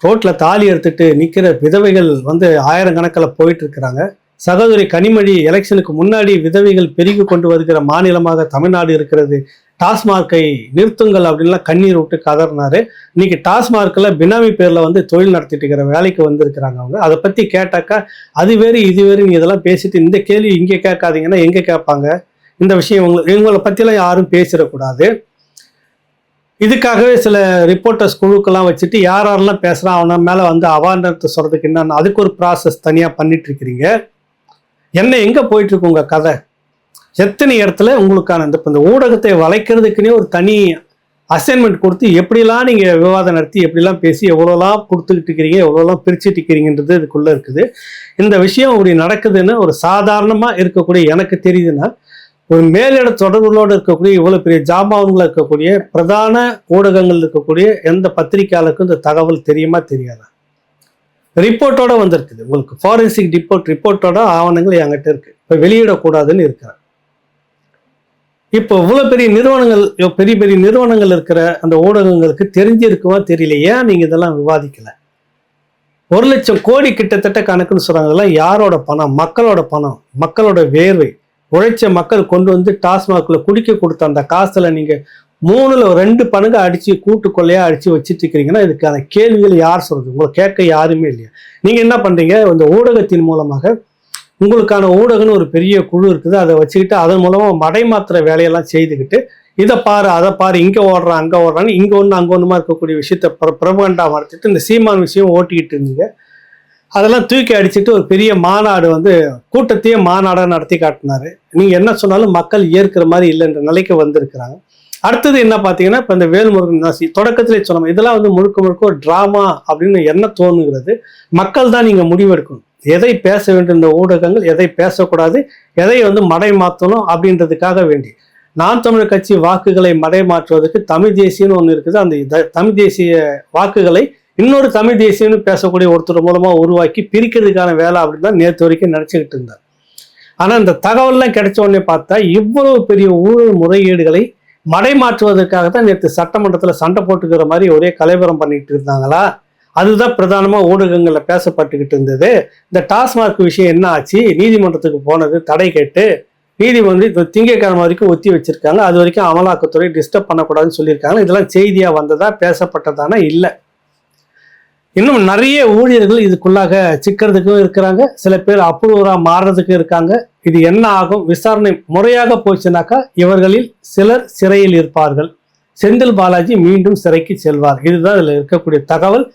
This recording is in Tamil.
ரோட்ல தாலி எடுத்துட்டு நிக்கிற விதவைகள் வந்து ஆயிரக்கணக்கில் போயிட்டு இருக்கிறாங்க. சகோதரி கனிமொழி எலெக்ஷனுக்கு முன்னாடி விதவைகள் பெருகி கொண்டு வருகிற மாநிலமாக தமிழ்நாடு இருக்கிறது, டாஸ்மார்க்கை நிறுத்துங்கள் அப்படின்லாம் கண்ணீர் விட்டு கதறினாரு. இன்னைக்கு டாஸ்மார்க்ல பினாமி பேர்ல வந்து தொழில் நடத்திட்டு இருக்கிற வேலைக்கு வந்திருக்கிறாங்க அவங்க. அதை பத்தி கேட்டாக்கா அது வேறு இது வேறு, நீங்க இதெல்லாம் பேசிட்டு இந்த கேள்வி இங்கே கேட்காதீங்கன்னா எங்க கேட்பாங்க? இந்த விஷயம் இவங்களை பத்தியெல்லாம் யாரும் பேசிடக்கூடாது. இதுக்காகவே சில ரிப்போர்ட்டர்ஸ் குழுக்கெல்லாம் வச்சுட்டு யாரெல்லாம் பேசுறான் அவன மேல வந்து அவாண்டத்தை சொல்றதுக்கு என்னன்னு அதுக்கு ஒரு ப்ராசஸ் தனியா பண்ணிட்டு இருக்கிறீங்க. என்ன எங்க போயிட்டு இருக்கு உங்க கதை? எத்தனை இடத்துல உங்களுக்கான இந்த ஊடகத்தை வளைக்கிறதுக்குன்னே ஒரு தனி அசைன்மெண்ட் கொடுத்து எப்படிலாம் நீங்க விவாதம் நடத்தி எப்படிலாம் பேசி எவ்வளோலாம் கொடுத்துக்கிட்டு இருக்கிறீங்க, எவ்வளோலாம் பிரிச்சுட்டு இருக்கிறீங்கன்றது இதுக்குள்ள இருக்குது. இந்த விஷயம் அப்படி நடக்குதுன்னு ஒரு சாதாரணமா இருக்கக்கூடிய எனக்கு தெரியுதுன்னா, ஒரு மேலிட தொடர்புகளோடு இருக்கக்கூடிய இவ்வளவு பெரிய ஜாமான்கள் இருக்கக்கூடிய பிரதான ஊடகங்கள் இருக்கக்கூடிய எந்த பத்திரிகையாளருக்கும் இந்த தகவல் தெரியுமா தெரியாதா? ரிப்போர்ட்டோட வந்திருக்குது. உங்களுக்கு ஃபாரன்சிக் ரிப்போர்ட்டோட ஆவணங்கள் என்கிட்ட இருக்கு. இப்ப வெளியிடக்கூடாதுன்னு இருக்கிறேன். இப்போ இவ்வளவு பெரிய நிறுவனங்கள், பெரிய பெரிய நிறுவனங்கள் இருக்கிற அந்த ஊடகங்களுக்கு தெரிஞ்சிருக்குமா தெரியல. ஏன் நீங்க இதெல்லாம் விவாதிக்கல? 1 லட்சம் கோடி கிட்டத்தட்ட கணக்குன்னு சொல்றாங்க. இதெல்லாம் யாரோட பணம்? மக்களோட பணம், மக்களோட வேர்வை. உழைச்ச மக்கள் கொண்டு வந்து டாஸ்மாக்ல குடிக்க கொடுத்த அந்த காசுல நீங்க 3ல் 2 பங்கு அடிச்சு கூட்டு கொள்ளையா அடிச்சு வச்சுட்டு இருக்கிறீங்கன்னா இதுக்கான கேள்விகள் யார் சொல்றது? உங்களை கேட்க யாருமே இல்லையா? நீங்க என்ன பண்றீங்க? இந்த ஊடகத்தின் மூலமாக உங்களுக்கான ஊடகம்னு ஒரு பெரிய குழு இருக்குது, அதை வச்சுக்கிட்டு அதன் மூலமா மடைமாத்திர வேலையெல்லாம் செய்துக்கிட்டு இதை பாரு அதை பாரு, இங்க ஓடுறான் அங்க ஓடுறான்னு இங்க ஒன்று அங்க ஒன்றுமா இருக்கக்கூடிய விஷயத்த பிரபகண்டா வளர்த்துட்டு இந்த சீமான் விஷயம் ஓட்டிக்கிட்டு இருந்தீங்க. அதெல்லாம் தூக்கி அடிச்சுட்டு ஒரு பெரிய மாநாடு வந்து கூட்டத்தையே மாநாடாக நடத்தி காட்டினாரு. நீங்க என்ன சொன்னாலும் மக்கள் ஏற்கிற மாதிரி இல்லைன்ற நிலைக்கு வந்திருக்கிறாங்க. அடுத்தது என்ன பார்த்தீங்கன்னா, இப்போ இந்த வேல்முருகன் தொடக்கத்திலே சொன்னோம், இதெல்லாம் வந்து முழுக்க முழுக்க ஒரு டிராமா அப்படின்னு என்ன தோணுகிறது? மக்கள் தான் நீங்க முடிவெடுக்கணும். எதை பேச வேண்டும் இந்த ஊடகங்கள், எதை பேசக்கூடாது, எதை வந்து மடை மாற்றணும் அப்படின்றதுக்காக வேண்டி நாம் தமிழர் கட்சி வாக்குகளை மடை மாற்றுவதற்கு தமிழ் தேசியம்னு ஒன்று இருக்குது. அந்த தமிழ் தேசிய வாக்குகளை இன்னொரு தமிழ் தேசியம்னு பேசக்கூடிய ஒருத்தர் மூலமா உருவாக்கி பிரிக்கிறதுக்கான வேலை அப்படின்னு தான் நேற்று வரைக்கும் நினைச்சுக்கிட்டு இருந்தார். ஆனா இந்த தகவல்லாம் கிடைச்ச உடனே பார்த்தா இவ்வளவு பெரிய ஊழல் முறைகேடுகளை மடை மாற்றுவதற்காக தான் நேற்று சட்டமன்றத்துல சண்டை போட்டுக்கிற மாதிரி ஒரே கலைபுரம் பண்ணிட்டு இருந்தாங்களா? அதுதான் பிரதானமா ஊடகங்கள்ல பேசப்பட்டுக்கிட்டு இருந்தது. இந்த டாஸ்மார்க் விஷயம் என்ன ஆச்சு? நீதிமன்றத்துக்கு போனது தடை கேட்டு நீதிமன்றம் திங்கட்கிழமை வரைக்கும் ஒத்தி வச்சிருக்காங்க. அது வரைக்கும் அமலாக்கத்துறை டிஸ்டர்ப் பண்ணக்கூடாதுன்னு சொல்லியிருக்காங்க. இதெல்லாம் செய்தியா வந்ததா, பேசப்பட்டதானா? இல்லை. இன்னும் நிறைய ஊழியர்கள் இதுக்குள்ளாக சிக்கிறதுக்கும் இருக்கிறாங்க. சில பேர் அப்ரூவரா மாறுறதுக்கும் இருக்காங்க. இது என்ன ஆகும்? விசாரணை முறையாக போச்சுனாக்கா இவர்களில் சிலர் சிறையில் இருப்பார்கள். செந்தில் பாலாஜி மீண்டும் சிறைக்கு செல்வார். இதுதான் இதுல இருக்கக்கூடிய தகவல்.